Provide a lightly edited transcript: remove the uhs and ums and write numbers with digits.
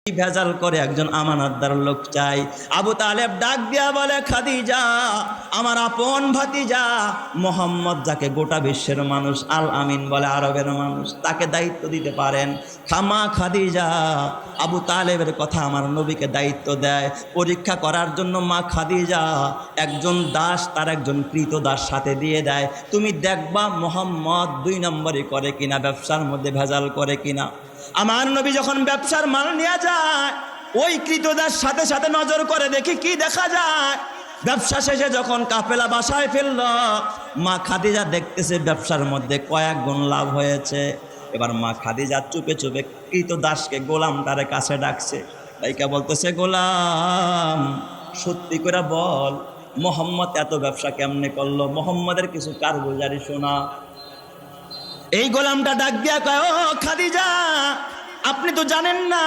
ভেজাল করে একজন আমানতদার লোক চাই। আবু তালেব ডাক দিয়া বলে, খাদিজা আমার আপন ভাতিজা মোহাম্মদ, যাকে গোটা বিশ্বের মানুষ আল আমিন বলে, আরবের মানুষ, তাকে দায়িত্ব দিতে পারেন। খামা খাদিজা আবু তালেবের কথা আমার নবীকে দায়িত্ব দেয় পরীক্ষা করার জন্য। মা খাদিজা একজন দাস, তার একজন কৃতদাস সাথে দিয়ে দেয়, তুমি দেখবা মোহাম্মদ 2 নম্বরই করে কিনা, ব্যবসার মধ্যে ভেজাল করে কিনা। আমার নবী যখন ব্যবসার মাল নিয়ে যায়, ওই কৃতদাস সাথে সাথে নজর করে দেখি কি দেখা যায়। ব্যবসা শেষে যখন কাফেলা বাসায় ফেলল, মা খাদিজা দেখতেছে ব্যবসার মধ্যে কয়েক গুণ লাভ হয়েছে। এবার মা খাদিজা চুপে চুপে কৃতদাসকে, গোলামটারে কাছে ডাকছে, তাইকা বলতেছে, গোলাম সত্যি করে বল, মোহাম্মদ এত ব্যবসা কেমনে করলো, মোহাম্মদের কিছু কারগুজারি শোনা। এই গোলামটা ডাক দিয়া কয়, ও খাদিজা আপনি তো জানেন না